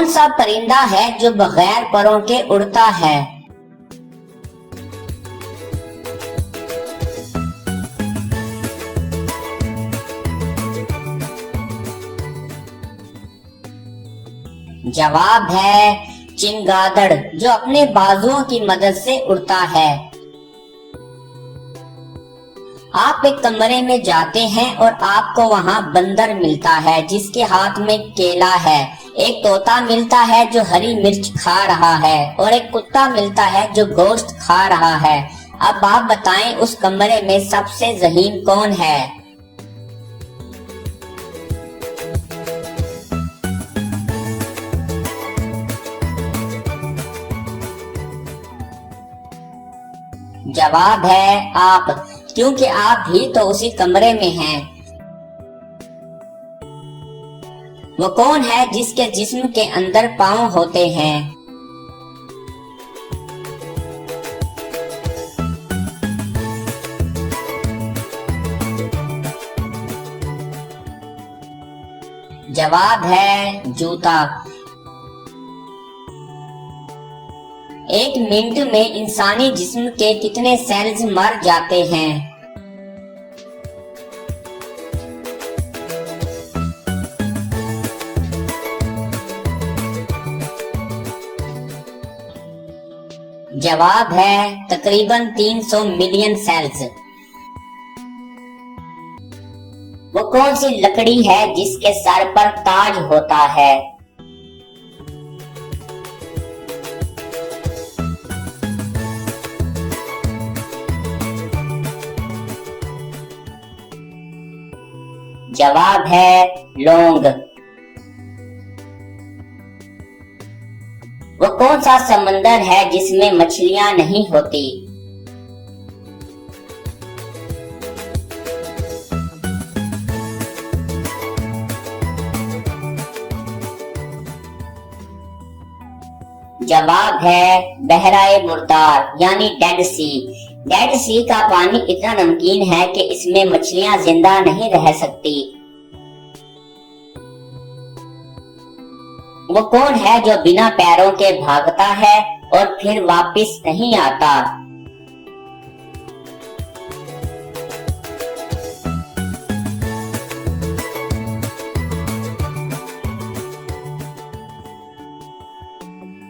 सा परिंदा है जो बगैर परों के उड़ता है? जवाब है चमगादड़, जो अपने बाजुओं की मदद से उड़ता है। आप एक कमरे में जाते हैं और आपको वहां बंदर मिलता है जिसके हाथ में केला है, एक तोता मिलता है जो हरी मिर्च खा रहा है और एक कुत्ता मिलता है जो गोश्त खा रहा है। अब आप बताएं उस कमरे में सबसे ज़हीन कौन है? जवाब है आप, क्योंकि आप भी तो उसी कमरे में हैं। वो कौन है जिसके जिस्म के अंदर पाँव होते हैं? जवाब है जूता। एक मिनट में इंसानी जिस्म के कितने सेल्स मर जाते हैं? जवाब है तकरीबन 300 मिलियन सेल्स। वो कौन सी लकड़ी है जिसके सर पर ताज होता है? जवाब है लौंग। वो कौन सा समंदर है जिसमें मछलियां नहीं होती? जवाब है बहराए मुर्दार यानी डेड सी। डेड सी का पानी इतना नमकीन है कि इसमें मछलियां जिंदा नहीं रह सकती। वो कौन है जो बिना पैरों के भागता है और फिर वापस नहीं आता?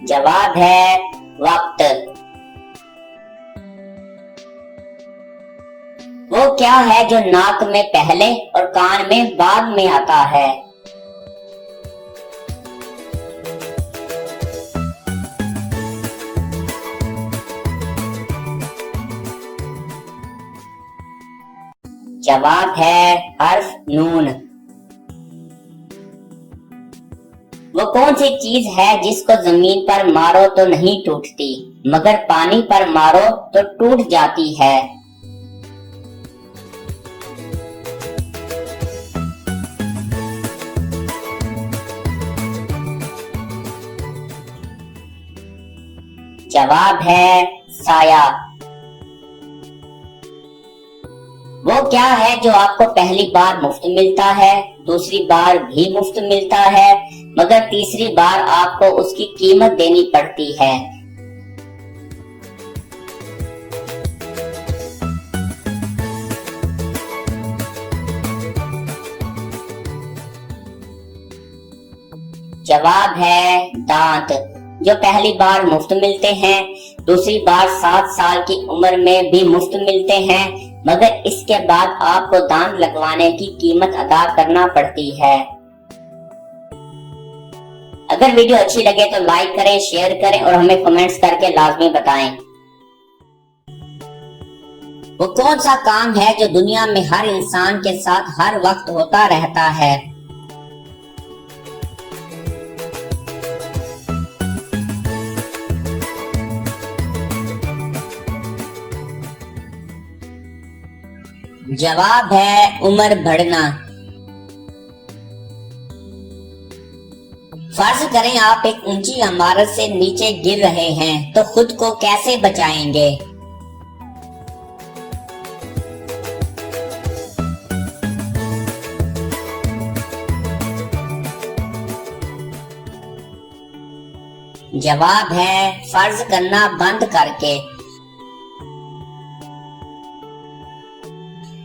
जवाब है वक्त। वो क्या है जो नाक में पहले और कान में बाद में आता है? जवाब है हर्फ नून। वो कौन सी चीज है जिसको जमीन पर मारो तो नहीं टूटती मगर पानी पर मारो तो टूट जाती है? जवाब है साया। वो क्या है जो आपको पहली बार मुफ्त मिलता है, दूसरी बार भी मुफ्त मिलता है, मगर तीसरी बार आपको उसकी कीमत देनी पड़ती है? जवाब है दांत, जो पहली बार मुफ्त मिलते हैं, दूसरी बार 7 साल की उम्र में भी मुफ्त मिलते हैं, मगर इसके बाद आपको दांत लगवाने की कीमत अदा करना पड़ती है। अगर वीडियो अच्छी लगे तो लाइक करें, शेयर करें और हमें कमेंट्स करके लाजमी बताएं। वो कौन सा काम है जो दुनिया में हर इंसान के साथ हर वक्त होता रहता है? जवाब है उम्र बढ़ना। फर्ज करें आप एक ऊंची इमारत से नीचे गिर रहे हैं तो खुद को कैसे बचाएंगे? जवाब है फर्ज करना बंद करके।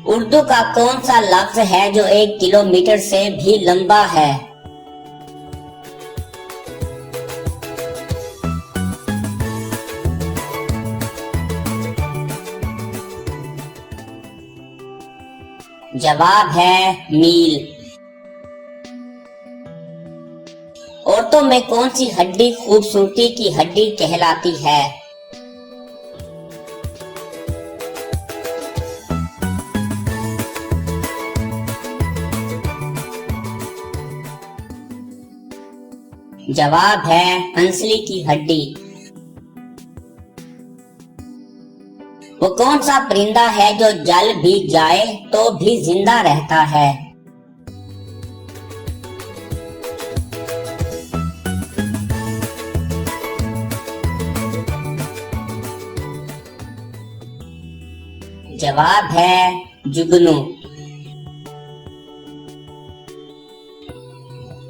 उर्दू का कौन सा लफ्ज है जो 1 किलोमीटर से भी लंबा है? जवाब है मील। औरतों में कौन सी हड्डी खूबसूरती की हड्डी कहलाती है? जवाब है हंसली की हड्डी। वो कौन सा परिंदा है जो जल भी जाए तो भी जिंदा रहता है? जवाब है जुगनू।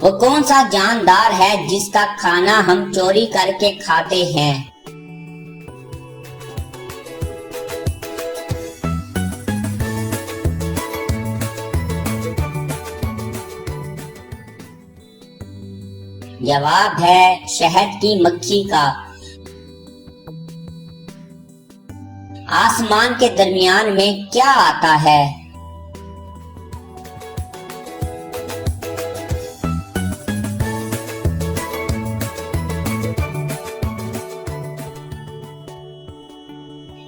वो कौन सा जानदार है जिसका खाना हम चोरी करके खाते हैं? जवाब है शहद की मक्खी का। आसमान के दरमियान में क्या आता है?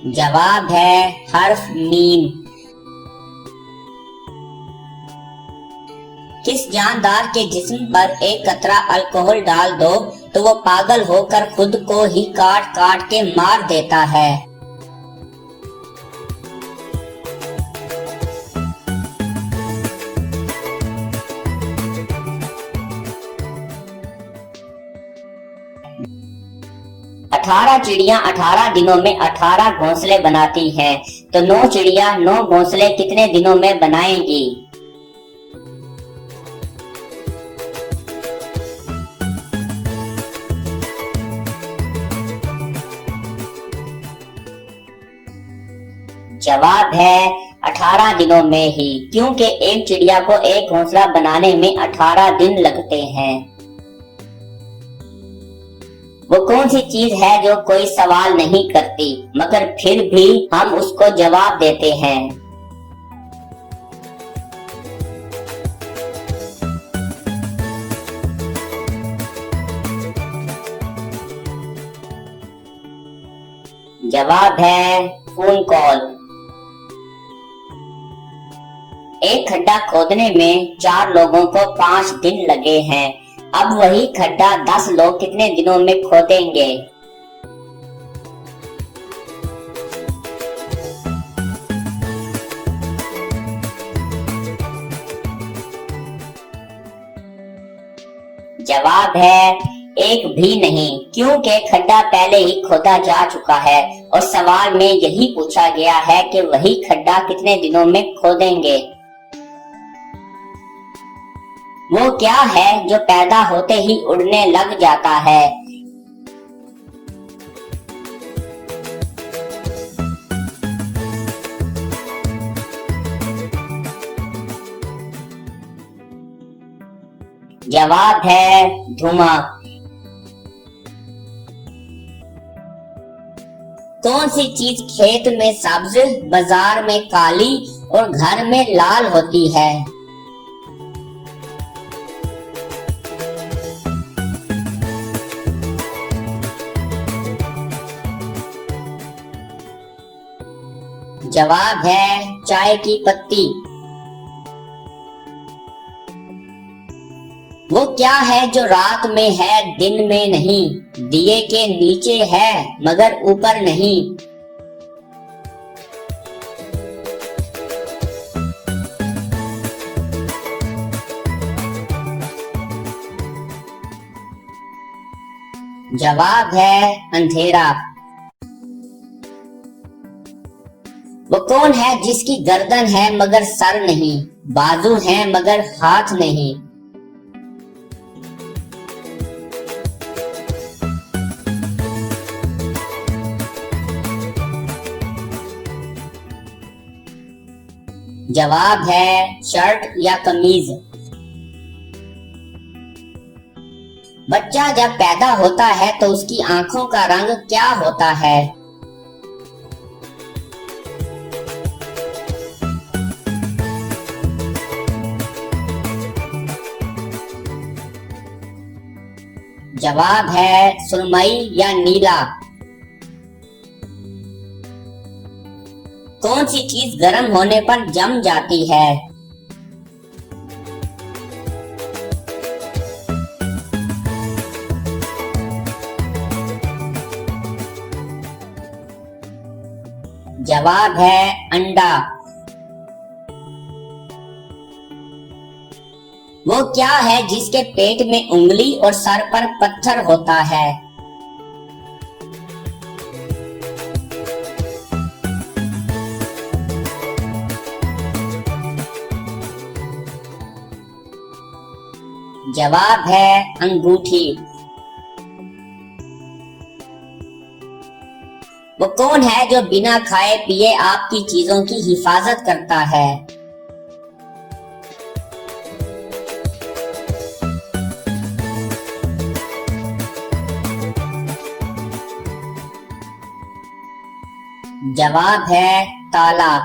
जवाब है हर्फ मीम। किस जानदार के जिस्म पर एक कतरा अल्कोहल डाल दो तो वो पागल होकर खुद को ही काट काट के मार देता है? अठारह चिड़िया 18 दिनों में 18 घोंसले बनाती हैं, तो 9 चिड़िया 9 घोंसले कितने दिनों में बनाएंगी? जवाब है 18 दिनों में ही, क्योंकि एक चिड़िया को एक घोंसला बनाने में 18 दिन लगते हैं। वो कौन सी चीज है जो कोई सवाल नहीं करती मगर फिर भी हम उसको जवाब देते हैं? जवाब है फोन कॉल। एक खड्डा खोदने में 4 लोगों को 5 दिन लगे हैं। अब वही खड्डा 10 लोग कितने दिनों में खोदेंगे? जवाब है एक भी नहीं, क्योंकि खड्डा पहले ही खोदा जा चुका है और सवाल में यही पूछा गया है कि वही खड्डा कितने दिनों में खोदेंगे। वो क्या है जो पैदा होते ही उड़ने लग जाता है? जवाब है धुआं। कौन सी चीज खेत में सब्ज, बाजार में काली और घर में लाल होती है? जवाब है चाय की पत्ती। वो क्या है जो रात में है दिन में नहीं, दिए के नीचे है मगर ऊपर नहीं? जवाब है अंधेरा। वो कौन है जिसकी गर्दन है मगर सर नहीं, बाजू है मगर हाथ नहीं? जवाब है शर्ट या कमीज। बच्चा जब पैदा होता है तो उसकी आंखों का रंग क्या होता है? जवाब है सुरमई या नीला। कौन सी चीज गर्म होने पर जम जाती है? जवाब है अंडा। वो क्या है जिसके पेट में उंगली और सर पर पत्थर होता है? जवाब है अंगूठी। वो कौन है जो बिना खाए पिए आपकी चीजों की हिफाजत करता है? जवाब है ताला।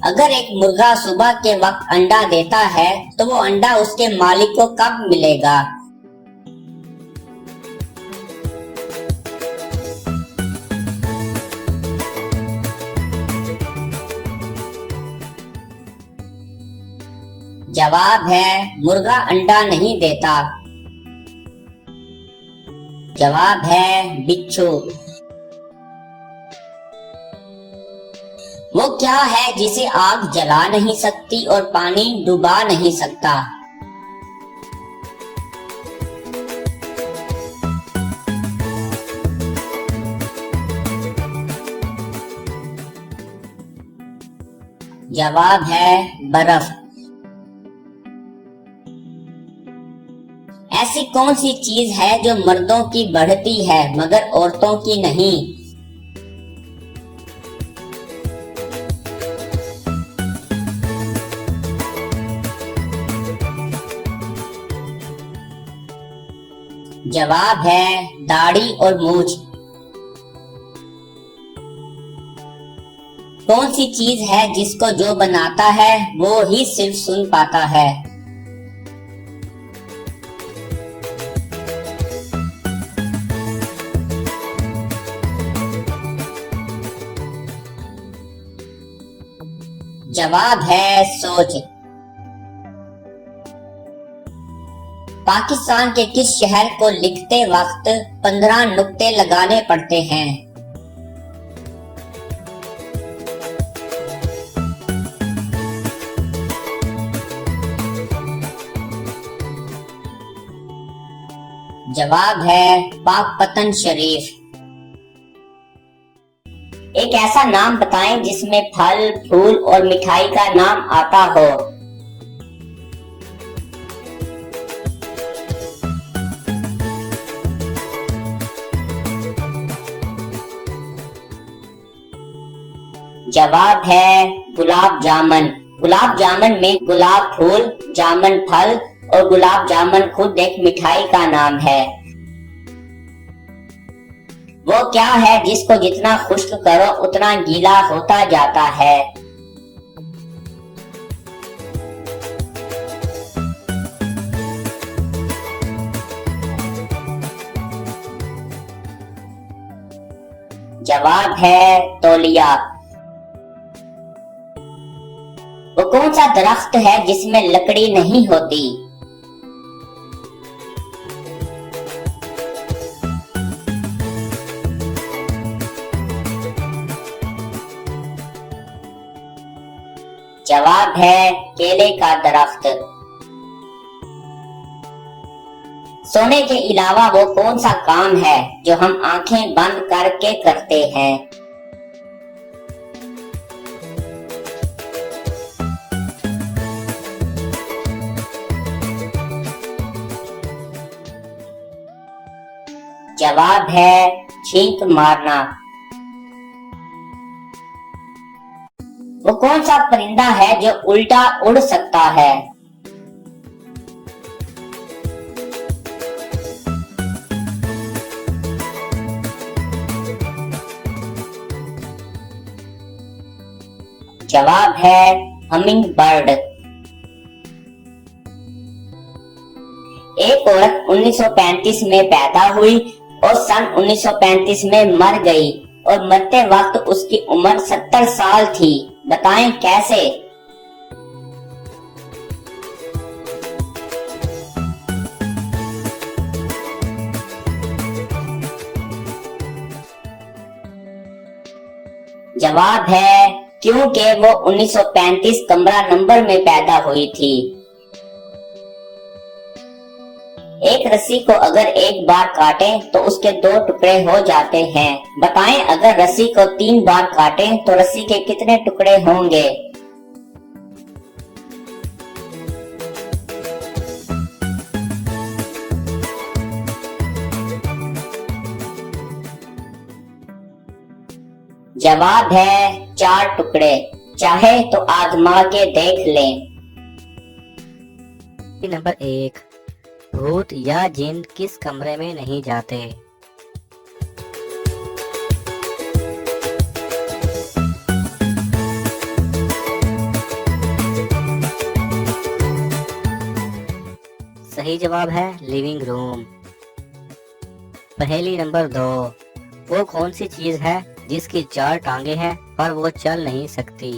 अगर एक मुर्गा सुबह के वक्त अंडा देता है तो वो अंडा उसके मालिक को कब मिलेगा? जवाब है मुर्गा अंडा नहीं देता। जवाब है बिच्छू। वो क्या है जिसे आग जला नहीं सकती और पानी डुबा नहीं सकता? जवाब है बर्फ। ऐसी कौन सी चीज है जो मर्दों की बढ़ती है मगर औरतों की नहीं? जवाब है दाढ़ी और मूछ। कौन सी चीज है जिसको जो बनाता है वो ही सिर्फ सुन पाता है? जवाब है सोच। पाकिस्तान के किस शहर को लिखते वक्त 15 नुक्ते लगाने पड़ते हैं? जवाब है पाकपतन शरीफ। एक ऐसा नाम बताएं जिसमें फल, फूल और मिठाई का नाम आता हो। जवाब है गुलाब जामुन। गुलाब जामुन में गुलाब फूल, जामुन फल और गुलाब जामुन खुद एक मिठाई का नाम है। वो क्या है जिसको जितना खुश्क करो उतना गीला होता जाता है? जवाब है तौलिया। वो कौन सा दरख्त है जिसमें लकड़ी नहीं होती? जवाब है केले का दरख्त। सोने के अलावा वो कौन सा काम है जो हम आंखें बंद करके करते हैं? जवाब है छींक मारना। वो कौन सा परिंदा है जो उल्टा उड़ सकता है? जवाब है हमिंग बर्ड। एक औरत 1935 में पैदा हुई और सन 1935 में मर गई और मरते वक्त उसकी उम्र 70 साल थी। बताएं कैसे? जवाब है क्योंकि वो 1935 कमरा नंबर में पैदा हुई थी। एक रस्सी को अगर एक बार काटें तो उसके 2 टुकड़े हो जाते हैं। बताएं अगर रस्सी को 3 बार काटें तो रस्सी के कितने टुकड़े होंगे? जवाब है 4 टुकड़े। चाहे तो आजमा के देख लें। नंबर 1, भूत या जिन किस कमरे में नहीं जाते? सही जवाब है लिविंग रूम। पहेली नंबर 2, वो कौन सी चीज है जिसकी 4 टांगे हैं पर वो चल नहीं सकती?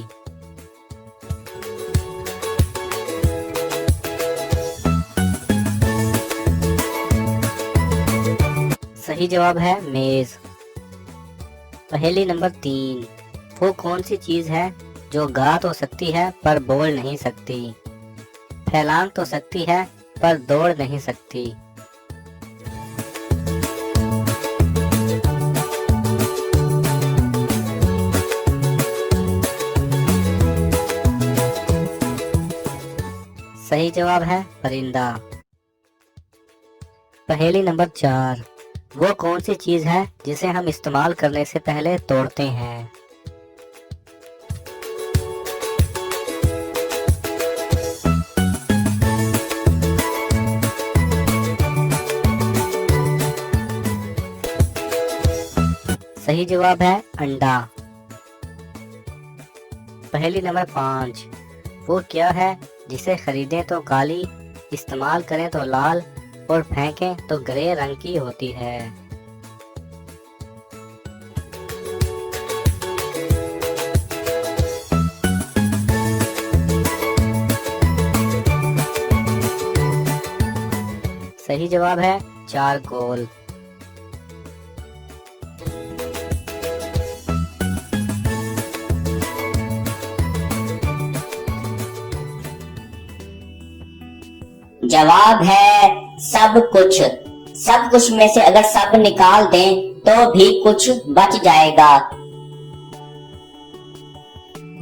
सही जवाब है मेज। पहेली नंबर 3, वो कौन सी चीज है जो गा तो सकती है पर बोल नहीं सकती, फैलांग तो सकती है पर दौड़ नहीं सकती? सही जवाब है परिंदा। पहेली नंबर 4, वो कौन सी चीज है जिसे हम इस्तेमाल करने से पहले तोड़ते हैं? सही जवाब है अंडा। पहेली नंबर 5, वो क्या है जिसे खरीदें तो काली, इस्तेमाल करें तो लाल और फेंकें तो ग्रे रंग की होती है? सही जवाब है चारकोल। जवाब है सब कुछ। सब कुछ में से अगर सब निकाल दें तो भी कुछ बच जाएगा।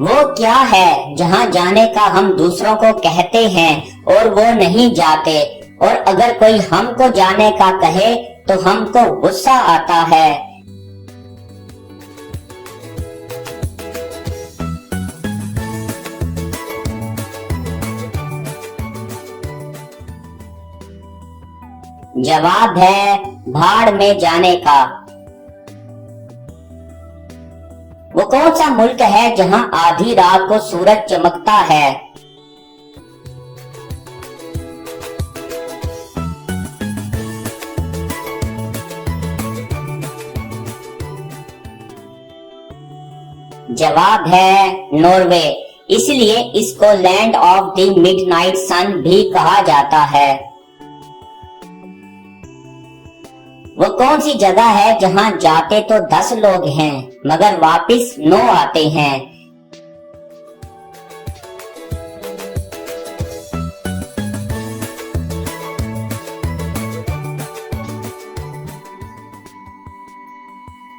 वो क्या है जहां जाने का हम दूसरों को कहते हैं और वो नहीं जाते, और अगर कोई हमको जाने का कहे तो हमको गुस्सा आता है? जवाब है भाड़ में जाने का। वो कौन सा मुल्क है जहां आधी रात को सूरज चमकता है? जवाब है नॉर्वे। इसलिए इसको लैंड ऑफ द मिडनाइट सन भी कहा जाता है। वो कौन सी जगह है जहां जाते तो 10 लोग हैं मगर वापस 9 आते हैं?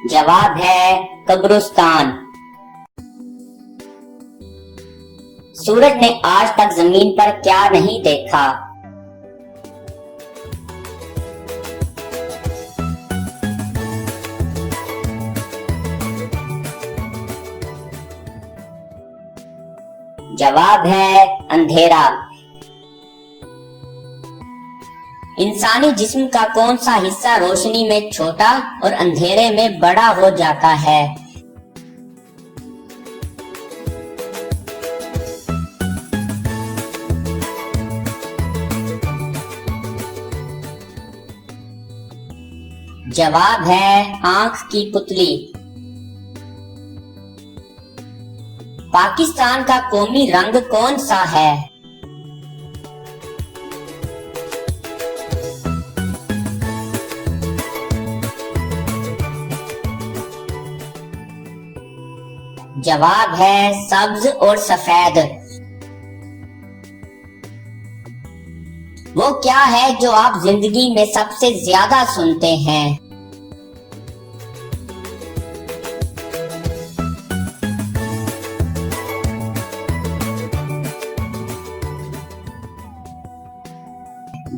जवाब है कब्रिस्तान। सूरज ने आज तक जमीन पर क्या नहीं देखा? जवाब है अंधेरा। इंसानी जिस्म का कौन सा हिस्सा रोशनी में छोटा और अंधेरे में बड़ा हो जाता है? जवाब है आंख की पुतली। पाकिस्तान का कौमी रंग कौन सा है? जवाब है सब्ज और सफेद। वो क्या है जो आप जिंदगी में सबसे ज्यादा सुनते हैं?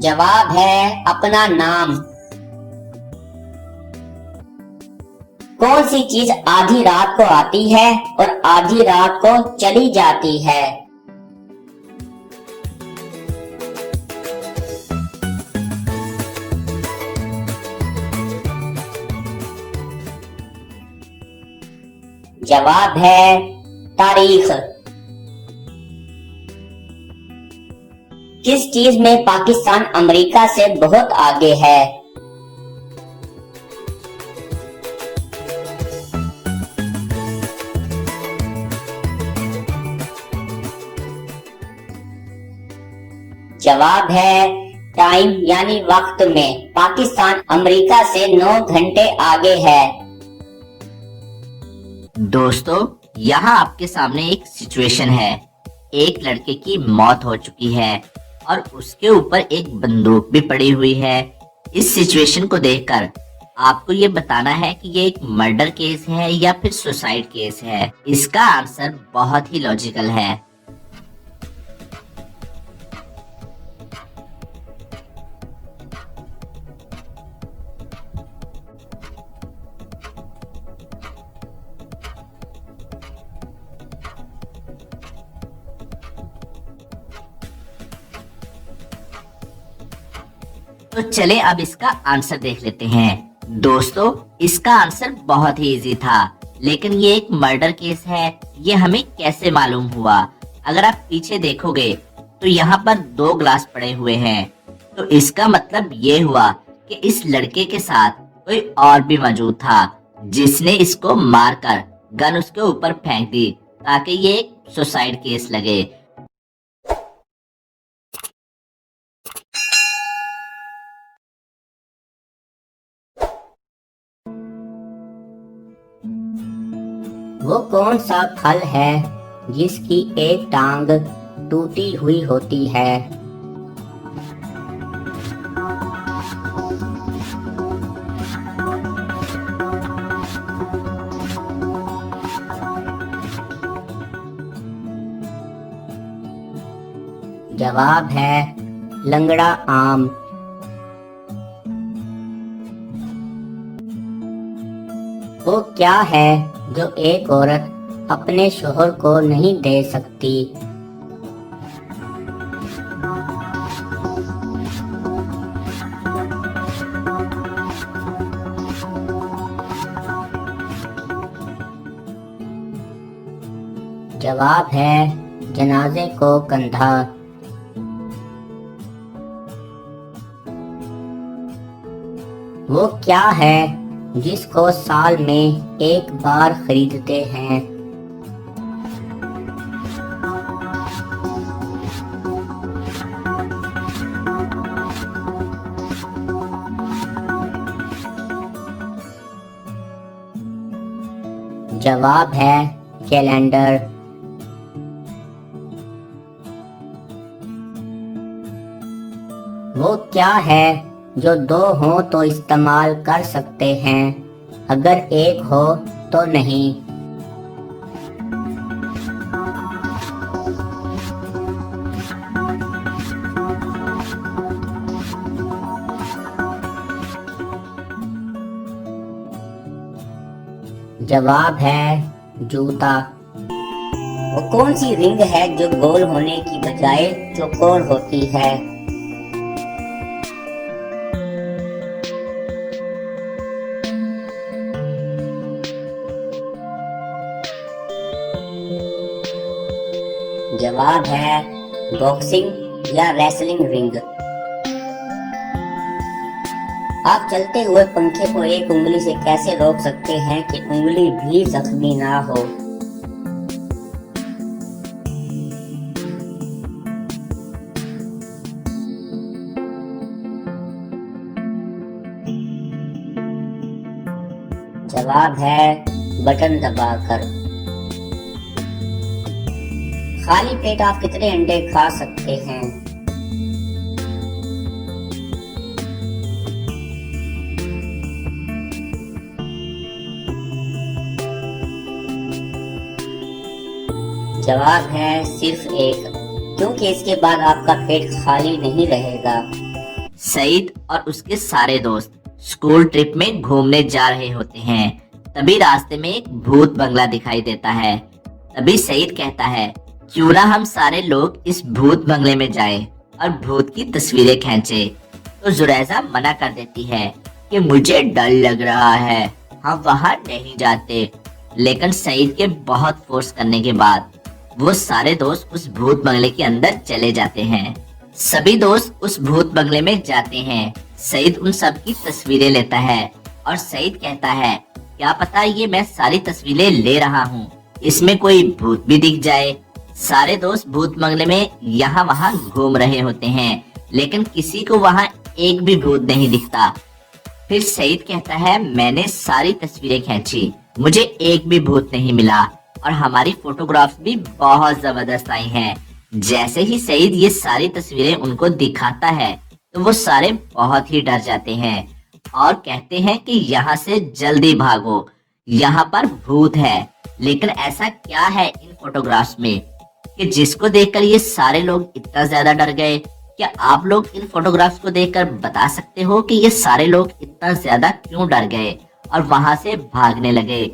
जवाब है अपना नाम। कौन सी चीज आधी रात को आती है और आधी रात को चली जाती है? जवाब है तारीख। किस चीज में पाकिस्तान अमेरिका से बहुत आगे है? जवाब है टाइम यानी वक्त में पाकिस्तान अमेरिका से 9 घंटे आगे है। दोस्तों, यहाँ आपके सामने एक सिचुएशन है। एक लड़के की मौत हो चुकी है और उसके ऊपर एक बंदूक भी पड़ी हुई है। इस सिचुएशन को देखकर आपको ये बताना है कि ये एक मर्डर केस है या फिर सुसाइड केस है। इसका आंसर बहुत ही लॉजिकल है। तो चले अब इसका आंसर देख लेते हैं। दोस्तों, इसका आंसर बहुत ही इजी था, लेकिन ये एक मर्डर केस है। ये हमें कैसे मालूम हुआ? अगर आप पीछे देखोगे तो यहाँ पर 2 ग्लास पड़े हुए हैं, तो इसका मतलब ये हुआ कि इस लड़के के साथ कोई और भी मौजूद था जिसने इसको मारकर गन उसके ऊपर फेंक दी ताकि ये एक सुसाइड केस लगे। वो कौन सा फल है जिसकी एक टांग टूटी हुई होती है? जवाब है लंगड़ा आम। वो क्या है जो एक औरत अपने शोहर को नहीं दे सकती? जवाब है जनाजे को कंधा। वो क्या है जिसको साल में एक बार खरीदते हैं? जवाब है कैलेंडर। वो क्या है जो 2 हो तो इस्तेमाल कर सकते हैं, अगर एक हो तो नहीं? जवाब है जूता। वो कौन सी रिंग है जो गोल होने की बजाय चौकोर होती है? जवाब है बॉक्सिंग या रेसलिंग रिंग। आप चलते हुए पंखे को एक उंगली से कैसे रोक सकते हैं कि उंगली भी जख्मी ना हो? जवाब है बटन दबाकर। खाली पेट आप कितने अंडे खा सकते हैं? जवाब है सिर्फ एक, क्योंकि इसके बाद आपका पेट खाली नहीं रहेगा। सईद और उसके सारे दोस्त स्कूल ट्रिप में घूमने जा रहे होते हैं। तभी रास्ते में एक भूत बंगला दिखाई देता है। तभी सईद कहता है, क्यों ना हम सारे लोग इस भूत बंगले में जाएं और भूत की तस्वीरें खींचे। तो जुरैजा मना कर देती है कि मुझे डर लग रहा है, हम वहाँ नहीं जाते। लेकिन सईद के बहुत फोर्स करने के बाद वो सारे दोस्त उस भूत बंगले के अंदर चले जाते हैं। सभी दोस्त उस भूत बंगले में जाते हैं। सईद उन सब की तस्वीरें लेता है और सईद कहता है, क्या पता ये मैं सारी तस्वीरें ले रहा हूँ, इसमें कोई भूत भी दिख जाए। सारे दोस्त भूत बंगले में यहाँ वहाँ घूम रहे होते हैं, लेकिन किसी को वहाँ एक भी भूत नहीं दिखता। फिर सईद कहता है, मैंने सारी तस्वीरें खींची, मुझे एक भी भूत नहीं मिला और हमारी फोटोग्राफ्स भी बहुत जबरदस्त आई हैं। जैसे ही सईद ये सारी तस्वीरें उनको दिखाता है तो वो सारे बहुत ही डर जाते हैं और कहते हैं कि यहाँ से जल्दी भागो, यहाँ पर भूत है। लेकिन ऐसा क्या है इन फोटोग्राफ्स में कि जिसको देखकर ये सारे लोग इतना ज्यादा डर गए? क्या आप लोग इन फोटोग्राफ्स को देखकर बता सकते हो कि ये सारे लोग इतना ज्यादा क्यों डर गए और वहां से भागने लगे?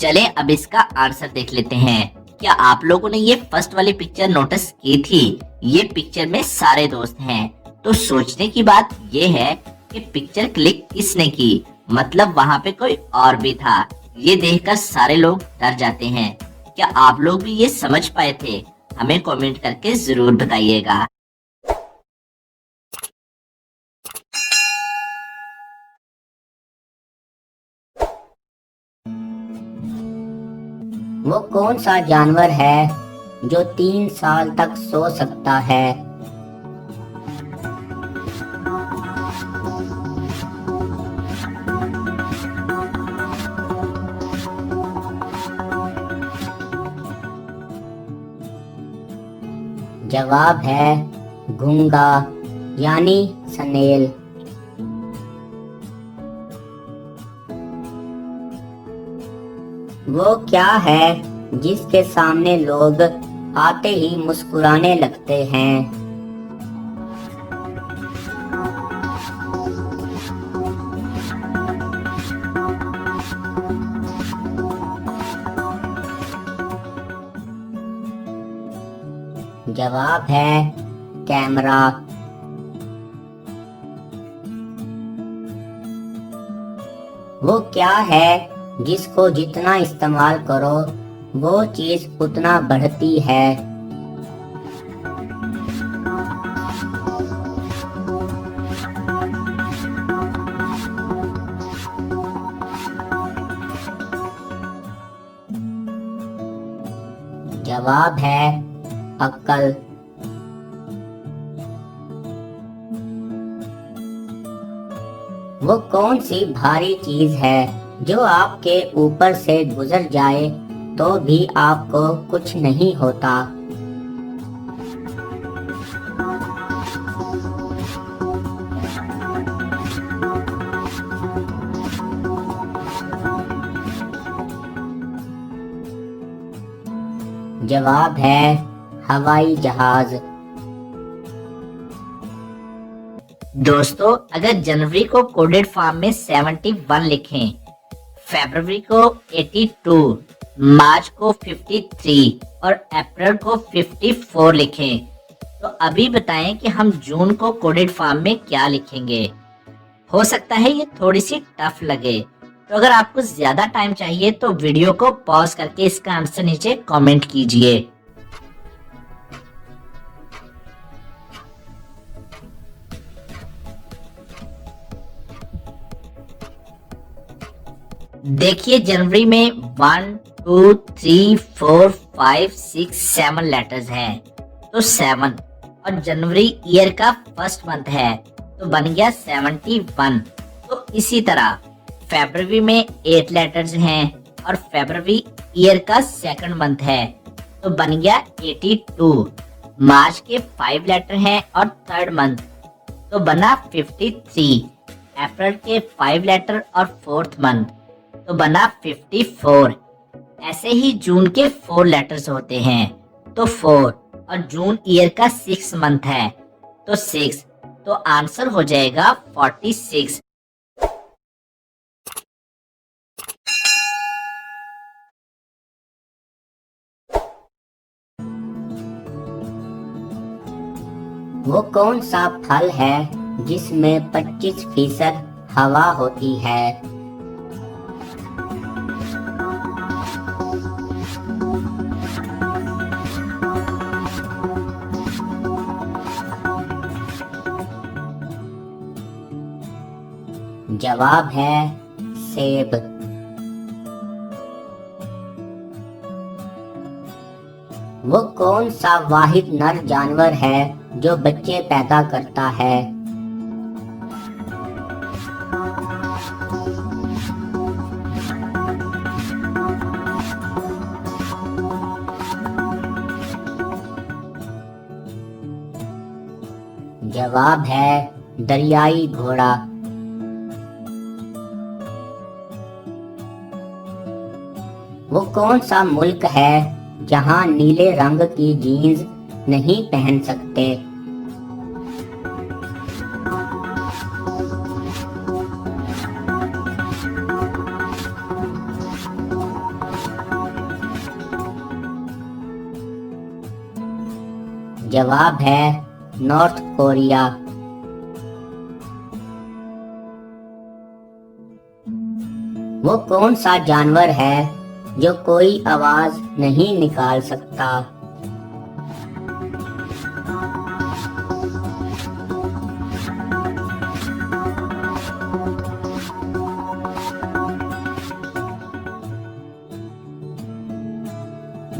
चले अब इसका आंसर देख लेते हैं। क्या आप लोगों ने ये फर्स्ट वाली पिक्चर नोटिस की थी? ये पिक्चर में सारे दोस्त हैं। तो सोचने की बात ये है कि पिक्चर क्लिक किसने की, मतलब वहाँ पे कोई और भी था। ये देखकर सारे लोग डर जाते हैं। क्या आप लोग भी ये समझ पाए थे? हमें कमेंट करके जरूर बताइएगा। वो कौन सा जानवर है जो 3 साल तक सो सकता है? जवाब है घूंगा यानी स्नेल। वो क्या है जिसके सामने लोग आते ही मुस्कुराने लगते हैं? जवाब है कैमरा। वो क्या है जिसको जितना इस्तेमाल करो वो चीज उतना बढ़ती है? जवाब है अक्ल। वो कौन सी भारी चीज है जो आपके ऊपर से गुजर जाए तो भी आपको कुछ नहीं होता? जवाब है हवाई जहाज। दोस्तों, अगर जनवरी को कोडेड फॉर्म में 71 लिखें, फरवरी को 82, मार्च को 53 और अप्रैल को 54 लिखें, तो अभी बताएं कि हम जून को कोडेड फॉर्म में क्या लिखेंगे। हो सकता है ये थोड़ी सी टफ लगे, तो अगर आपको ज्यादा टाइम चाहिए तो वीडियो को पॉज करके इसका आंसर नीचे कमेंट कीजिए। देखिए, जनवरी में 1 2 3 4 5 6 7 लेटर्स हैं, तो 7। और जनवरी ईयर का फर्स्ट मंथ है, तो बन गया 71। तो इसी तरह फरवरी में 8 लेटर्स हैं और फरवरी ईयर का सेकंड मंथ है, तो बन गया 82। मार्च के 5 लेटर हैं और थर्ड मंथ, तो बना 53। अप्रैल के 5 लेटर और फोर्थ मंथ, तो बना 54। ऐसे ही जून के 4 लेटर्स होते हैं, तो 4। और जून ईयर का 6 मंथ है, तो 6। तो आंसर हो जाएगा 46। वो कौन सा फल है जिसमें 25% हवा होती है? जवाब है सेब। वो कौन सा वाहिद नर जानवर है जो बच्चे पैदा करता है? जवाब है दरियाई घोड़ा। वो कौन सा मुल्क है जहां नीले रंग की जीन्स नहीं पहन सकते? जवाब है नॉर्थ कोरिया। वो कौन सा जानवर है जो कोई आवाज नहीं निकाल सकता?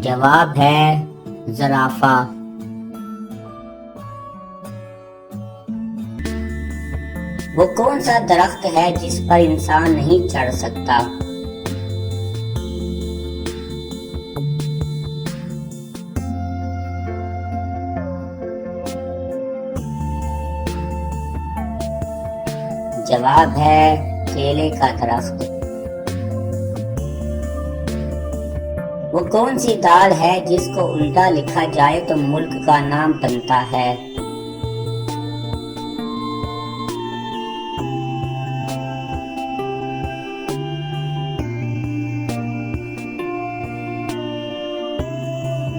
जवाब है ज़राफ़ा। वो कौन सा दरख्त है जिस पर इंसान नहीं चढ़ सकता? जवाब है केले का दरख्त। वो कौन सी दाल है जिसको उल्टा लिखा जाए तो मुल्क का नाम बनता है?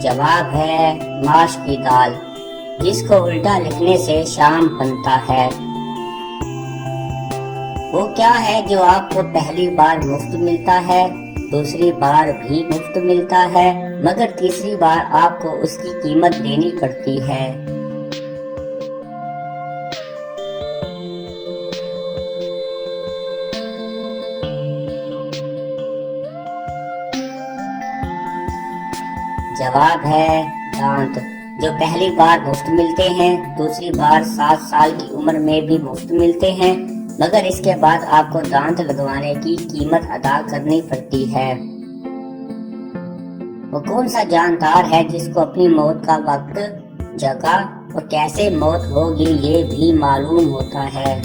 जवाब है माश की दाल, जिसको उल्टा लिखने से शाम बनता है। वो क्या है जो आपको पहली बार मुफ्त मिलता है, दूसरी बार भी मुफ्त मिलता है, मगर तीसरी बार आपको उसकी कीमत देनी पड़ती है? जवाब है दांत, जो पहली बार मुफ्त मिलते हैं, दूसरी बार 7 साल की उम्र में भी मुफ्त मिलते हैं, मगर इसके बाद आपको दांत लगवाने की कीमत अदा करनी पड़ती है। वो कौन सा जानदार है जिसको अपनी मौत का वक्त, जगह और कैसे मौत होगी ये भी मालूम होता है?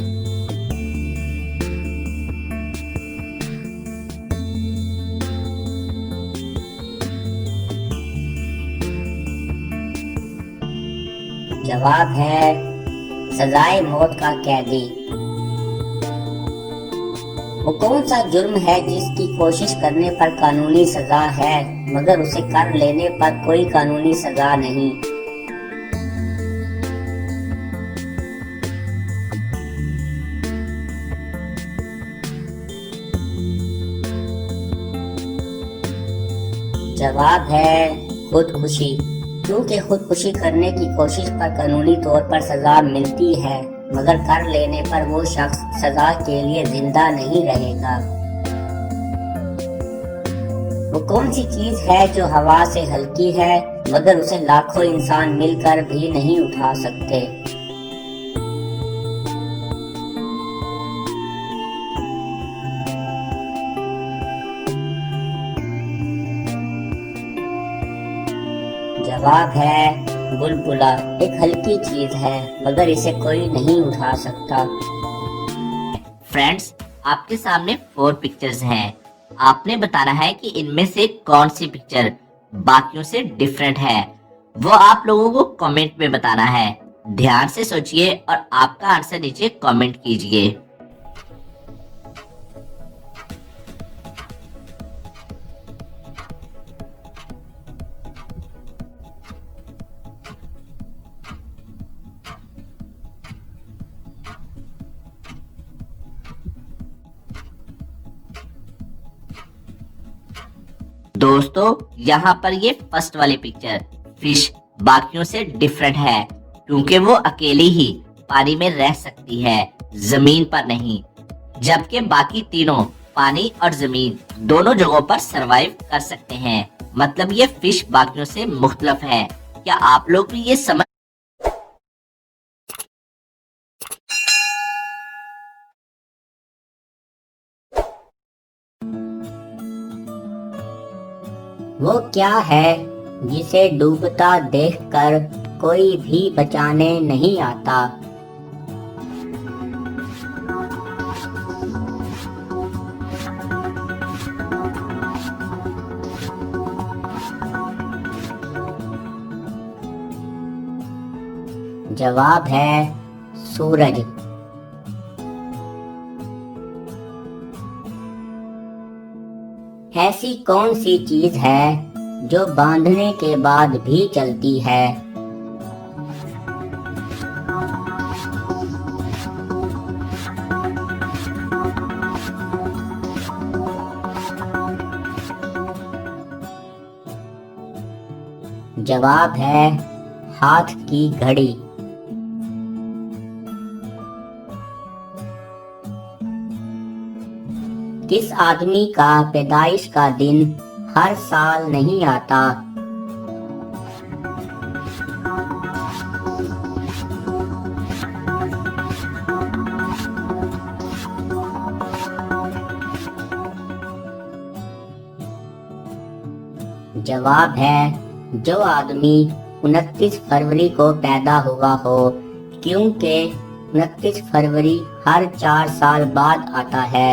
जवाब है सजाए मौत का कैदी। वो कौन सा जुर्म है जिसकी कोशिश करने पर कानूनी सजा है मगर उसे कर लेने पर कोई कानूनी सजा नहीं? जवाब है खुदकुशी। क्योंकि खुदकुशी करने की कोशिश पर कानूनी तौर पर सजा मिलती है मगर कर लेने पर वो शख्स सजा के लिए जिंदा नहीं रहेगा। वो कौन सी चीज है जो हवा से हल्की है मगर उसे लाखों इंसान मिलकर भी नहीं उठा सकते? जवाब है बुलबुला। एक हल्की चीज है मगर इसे कोई नहीं उठा सकता। फ्रेंड्स, आपके सामने 4 पिक्चर्स हैं। आपने बताना है कि इनमें से कौन सी पिक्चर बाकियों से डिफरेंट है। वो आप लोगों को कमेंट में बताना है। ध्यान से सोचिए और आपका आंसर नीचे कमेंट कीजिए। दोस्तों, यहाँ पर ये फर्स्ट वाली पिक्चर फिश बाकियों से डिफरेंट है क्योंकि वो अकेली ही पानी में रह सकती है, जमीन पर नहीं। जबकि बाकी तीनों पानी और जमीन दोनों जगहों पर सरवाइव कर सकते हैं। मतलब ये फिश बाकियों से मुख्तलिफ है। क्या आप लोग भी ये समझ वो क्या है जिसे डूबता देखकर कोई भी बचाने नहीं आता? जवाब है सूरज। ऐसी कौन सी चीज है जो बांधने के बाद भी चलती है? जवाब है हाथ की घड़ी। किस आदमी का पैदाइश का दिन हर साल नहीं आता? जवाब है जो आदमी 29 फरवरी को पैदा हुआ हो, क्योंकि 29 फरवरी हर 4 साल बाद आता है।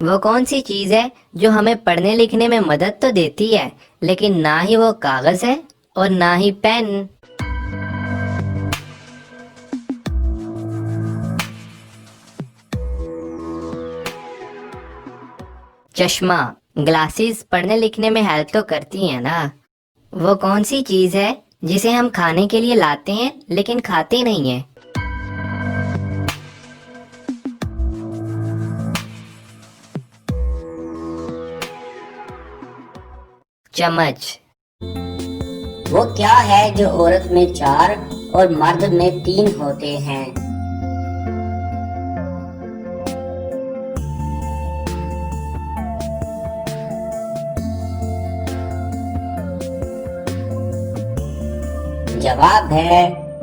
वो कौन सी चीज है जो हमें पढ़ने लिखने में मदद तो देती है लेकिन ना ही वो कागज है और ना ही पेन? चश्मा। ग्लासेस पढ़ने लिखने में हेल्प तो करती है ना। वो कौन सी चीज है जिसे हम खाने के लिए लाते हैं लेकिन खाते नहीं है? चम्मच। वो क्या है जो औरत में 4 और मर्द में 3 होते हैं? जवाब है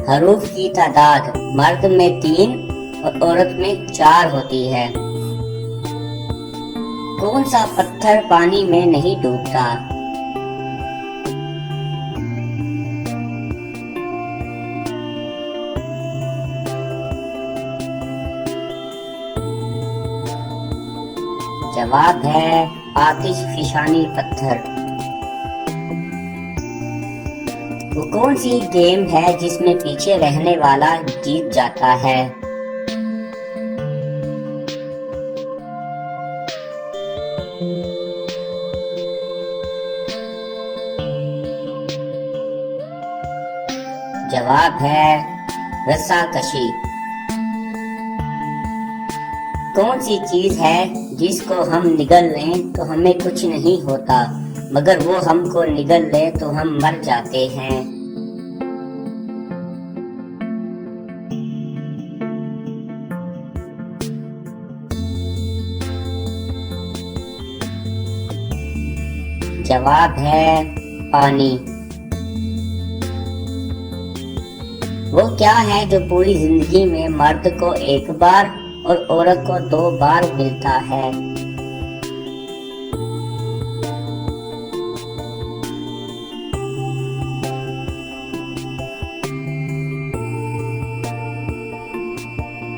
हरूफ की तादाद। मर्द में 3 और औरत में 4 होती है। कौन सा पत्थर पानी में नहीं डूबता? जवाब है आतिश फिशानी पत्थर। वो कौन सी गेम है जिसमें पीछे रहने वाला जीत जाता है? जवाब है रस्साकशी। कौन सी चीज है जिसको हम निगल लें तो हमें कुछ नहीं होता, मगर वो हमको निगल ले तो हम मर जाते हैं? जवाब है पानी। वो क्या है जो पूरी जिंदगी में मर्द को एक बार और औरत को 2 बार मिलता है?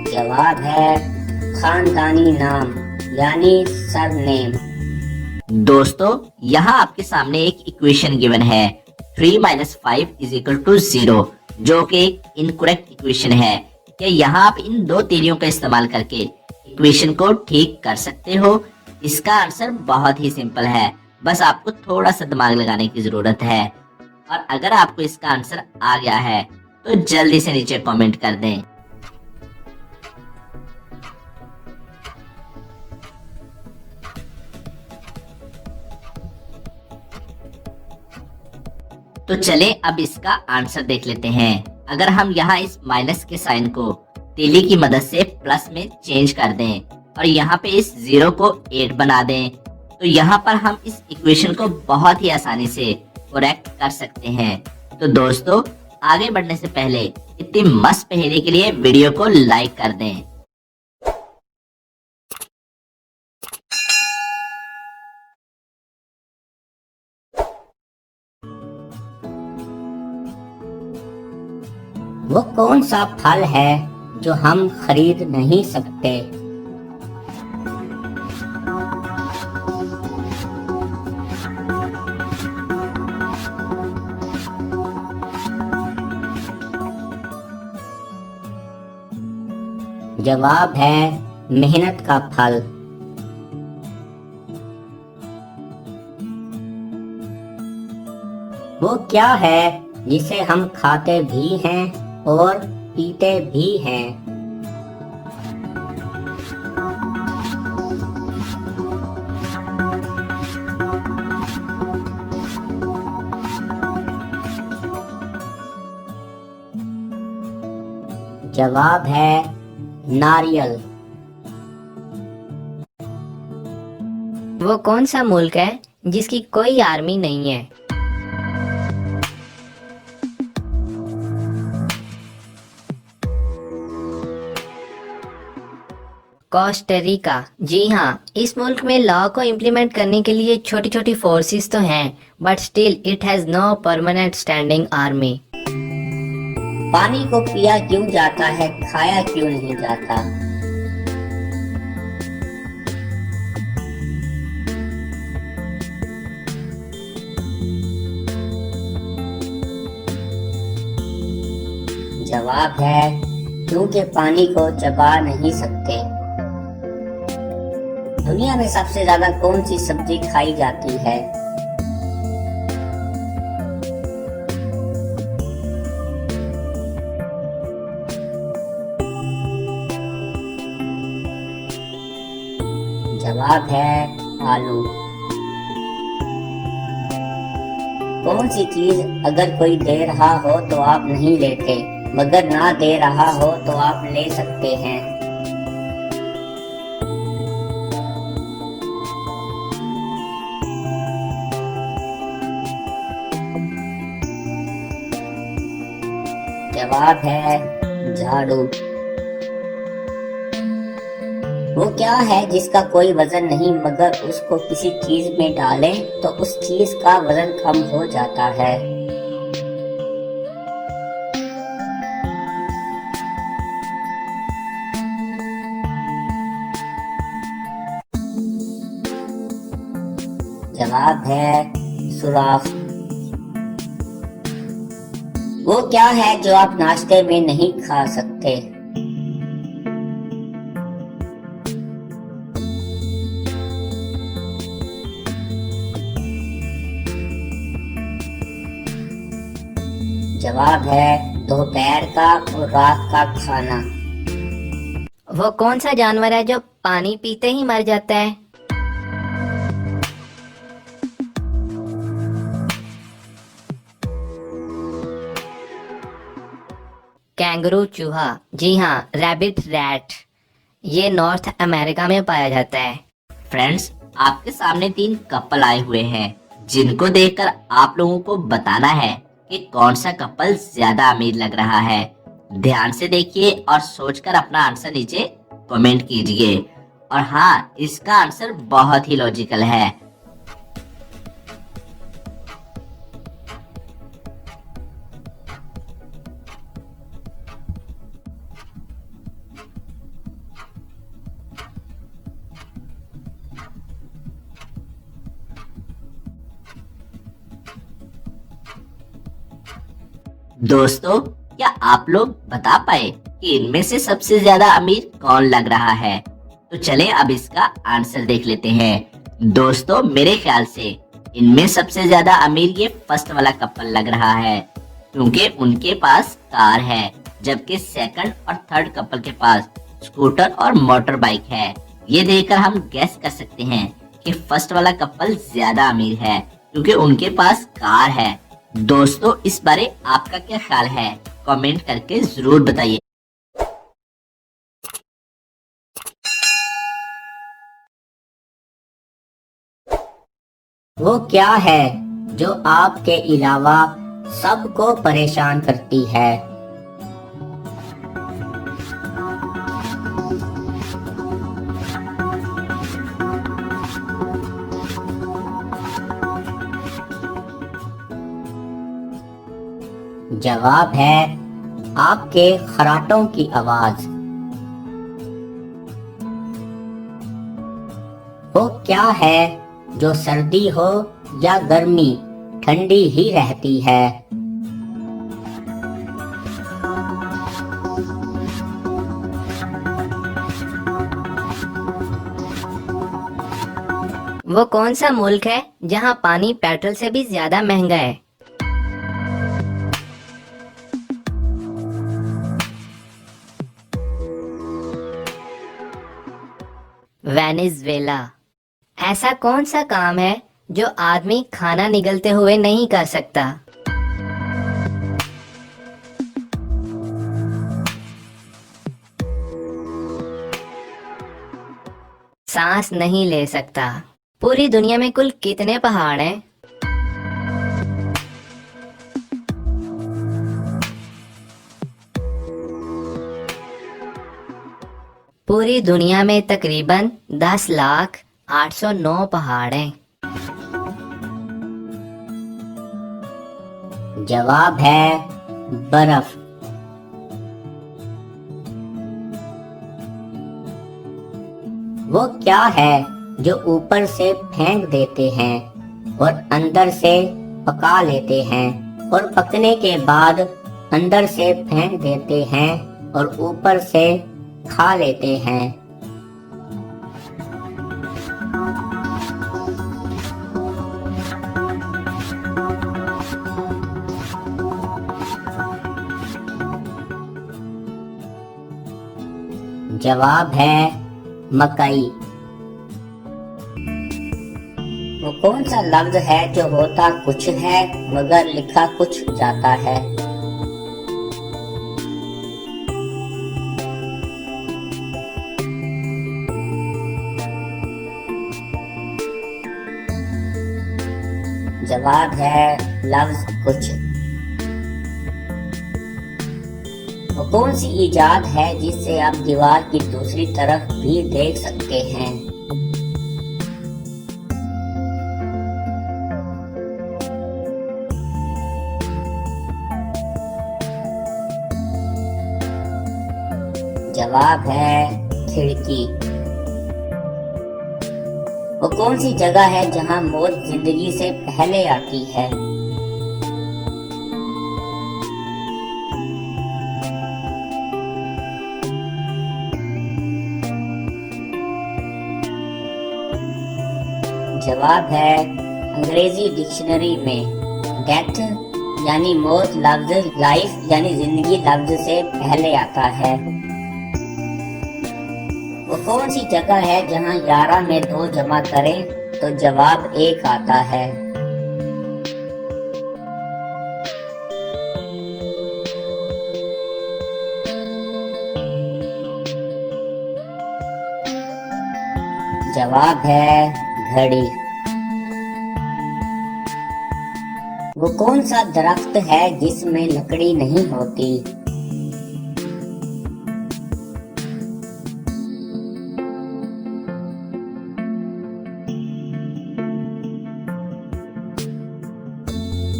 जवाब है खानदानी नाम यानी सरनेम। दोस्तों यहाँ आपके सामने एक इक्वेशन गिवन है 3 - 5 = 0, जो कि एक इनकरेक्ट इक्वेशन है। क्या यहाँ आप इन 2 तीलियों का इस्तेमाल करके इक्वेशन को ठीक कर सकते हो? इसका आंसर बहुत ही सिंपल है, बस आपको थोड़ा सा दिमाग लगाने की जरूरत है। और अगर आपको इसका आंसर आ गया है तो जल्दी से नीचे कमेंट कर दें। तो चले अब इसका आंसर देख लेते हैं। अगर हम यहाँ इस माइनस के साइन को तीली की मदद से प्लस में चेंज कर दें और यहाँ पे इस 0 को 8 बना दें, तो यहाँ पर हम इस इक्वेशन को बहुत ही आसानी से करेक्ट कर सकते हैं। तो दोस्तों आगे बढ़ने से पहले इतनी मस्त पहेली के लिए वीडियो को लाइक कर दें। वो कौन सा फल है जो हम खरीद नहीं सकते? जवाब है मेहनत का फल। वो क्या है जिसे हम खाते भी हैं और पीते भी हैं? जवाब है नारियल। वो कौन सा मुल्क है जिसकी कोई आर्मी नहीं है? कोस्टारिका। जी हाँ, इस मुल्क में लॉ को इम्प्लीमेंट करने के लिए छोटी छोटी फोर्सेस तो हैं, but still it has no permanent standing army. पानी को पिया क्यों जाता है, खाया क्यों नहीं जाता? जवाब है क्योंकि पानी को चबा नहीं सकते। दुनिया में सबसे ज्यादा कौन सी सब्जी खाई जाती है? जवाब है आलू। कौन सी चीज अगर कोई दे रहा हो तो आप नहीं लेते, मगर ना दे रहा हो तो आप ले सकते हैं? जवाब है झाड़ू। वो क्या है जिसका कोई वजन नहीं, मगर उसको किसी चीज में डालें तो उस चीज का वजन कम हो जाता है? जवाब है सुराख। वो क्या है जो आप नाश्ते में नहीं खा सकते? जवाब है दोपहर का और रात का खाना। वो कौन सा जानवर है जो पानी पीते ही मर जाता है? कैंगरू चूहा। जी हाँ, रैबिट रैट। ये नॉर्थ अमेरिका में पाया जाता है। फ्रेंड्स, आपके सामने 3 कपल आए हुए हैं जिनको देखकर आप लोगों को बताना है कि कौन सा कपल ज्यादा अमीर लग रहा है। ध्यान से देखिए और सोचकर अपना आंसर नीचे कमेंट कीजिए। और हाँ, इसका आंसर बहुत ही लॉजिकल है। दोस्तों, क्या आप लोग बता पाए कि इनमें से सबसे ज्यादा अमीर कौन लग रहा है? तो चलें अब इसका आंसर देख लेते हैं। दोस्तों, मेरे ख्याल से इनमें सबसे ज्यादा अमीर ये फर्स्ट वाला कपल लग रहा है, क्योंकि उनके पास कार है, जबकि सेकंड और थर्ड कपल के पास स्कूटर और मोटर बाइक है। ये देखकर हम गैस कर सकते हैं कि फर्स्ट वाला कपल ज्यादा अमीर है, क्योंकि उनके पास कार है। दोस्तों, इस बारे आपका क्या ख्याल है? कमेंट करके जरूर बताइए। वो क्या है जो आपके अलावा सबको परेशान करती है? जवाब है आपके खराटों की आवाज। वो क्या है जो सर्दी हो या गर्मी ठंडी ही रहती है? वो कौन सा मुल्क है जहाँ पानी पेट्रोल से भी ज्यादा महंगा है? वेनेजुएला। ऐसा कौन सा काम है जो आदमी खाना निगलते हुए नहीं कर सकता? सांस नहीं ले सकता। पूरी दुनिया में कुल कितने पहाड़ हैं? पूरी दुनिया में तकरीबन 10,0809 पहाड़ हैं। जवाब है बर्फ। वो क्या है जो ऊपर से फेंक देते हैं और अंदर से पका लेते हैं, और पकने के बाद अंदर से फेंक देते हैं और ऊपर से खा लेते हैं? जवाब है मकई। वो कौन सा लफ्ज है जो होता कुछ है मगर लिखा कुछ जाता है? जवाब है लफ्ज कुछ। वो कौन सी इजाद है जिससे आप दीवार की दूसरी तरफ भी देख सकते हैं? जवाब है खिड़की। वो कौन सी जगह है जहां मौत जिंदगी से पहले आती है? जवाब है अंग्रेजी डिक्शनरी में डेथ यानी मौत लफ्ज लाइफ यानी जिंदगी लफ्ज से पहले आता है। वो कौन सी जगह है जहाँ 11 में 2 जमा करें तो जवाब 1 आता है। जवाब है घड़ी। वो कौन सा दरख्त है जिसमें लकड़ी नहीं होती?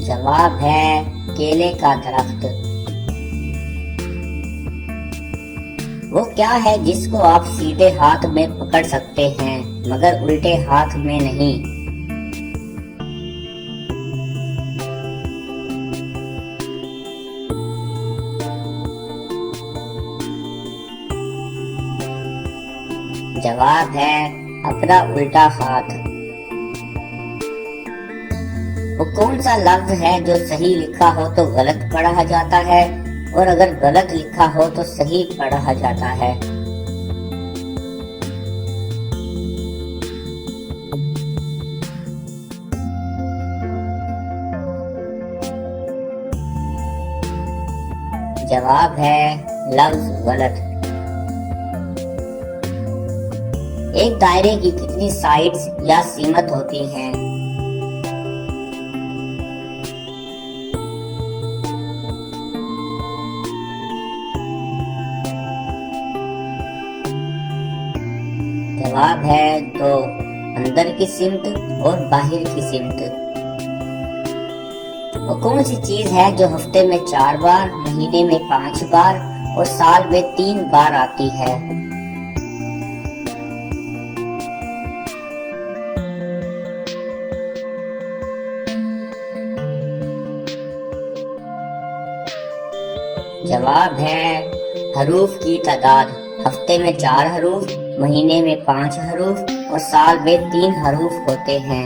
जवाब है केले का दरख्त। वो क्या है जिसको आप सीधे हाथ में पकड़ सकते हैं मगर उल्टे हाथ में नहीं? जवाब है अपना उल्टा हाथ। वो कौन सा लफ्ज है जो सही लिखा हो तो गलत पढ़ा जाता है और अगर गलत लिखा हो तो सही पढ़ा जाता है? जवाब है लफ्ज गलत। एक दायरे की कितनी साइड्स या सीमत होती हैं? जवाब है 2, अंदर की सिमत और बाहर की सिमत। वो कौन सी चीज है जो हफ्ते में 4 बार, महीने में 5 बार और साल में 3 बार आती है? जवाब है हरूफ की तादाद। हफ्ते में 4 हरूफ, महीने में 5 हरूफ और साल में 3 हरूफ होते हैं।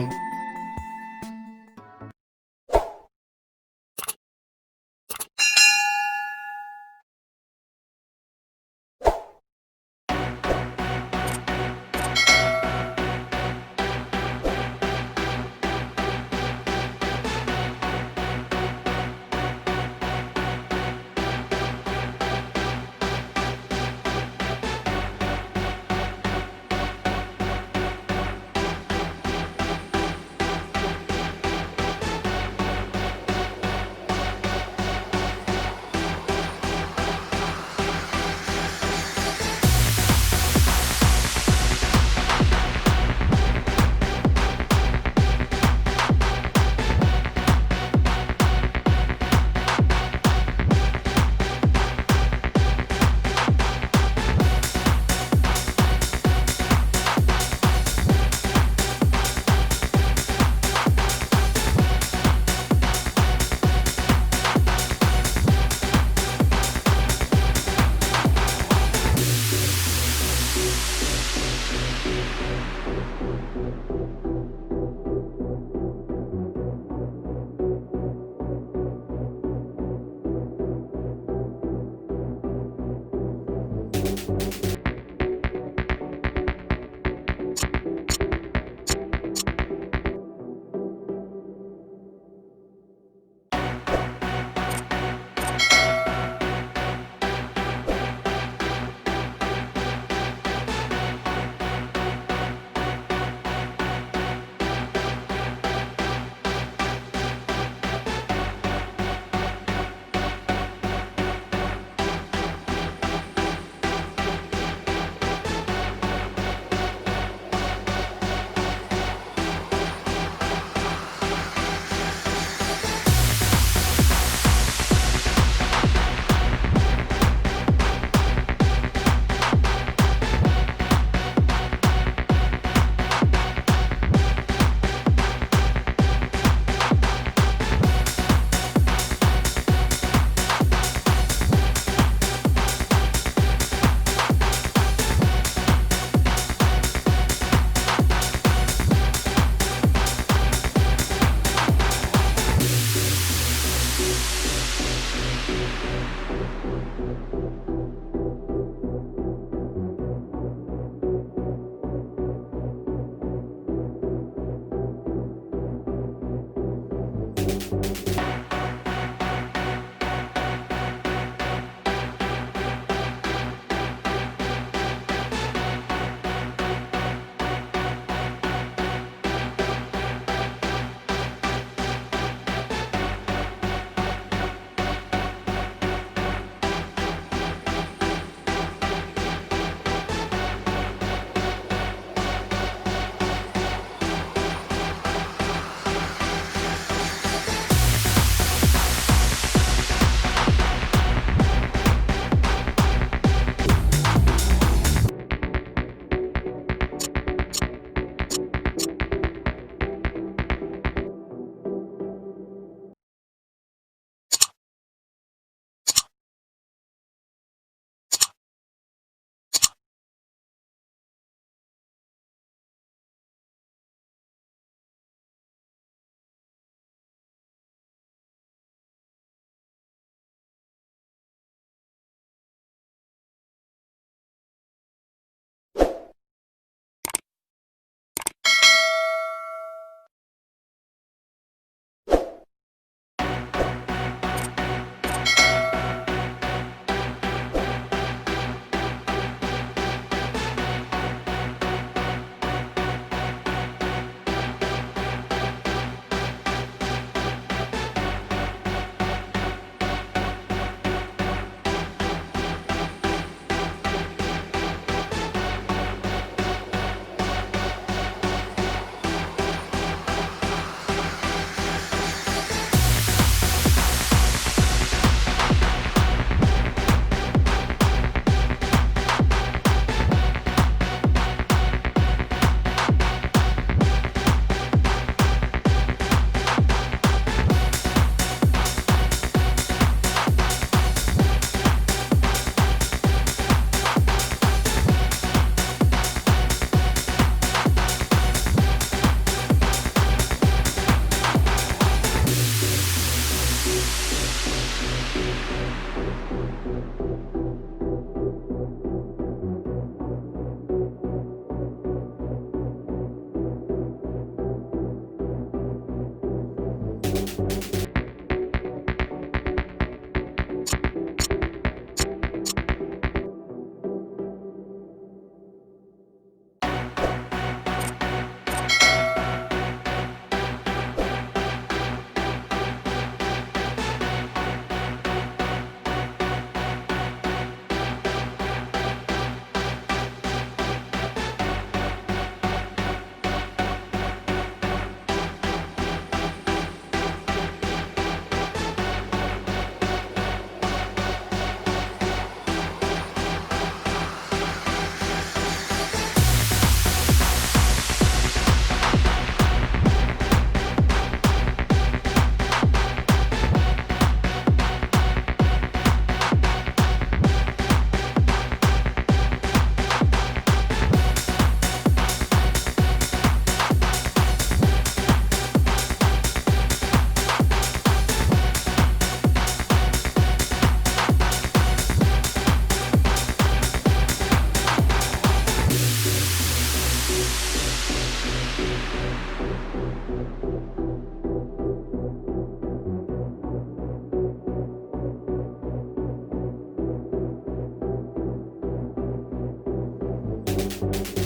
है।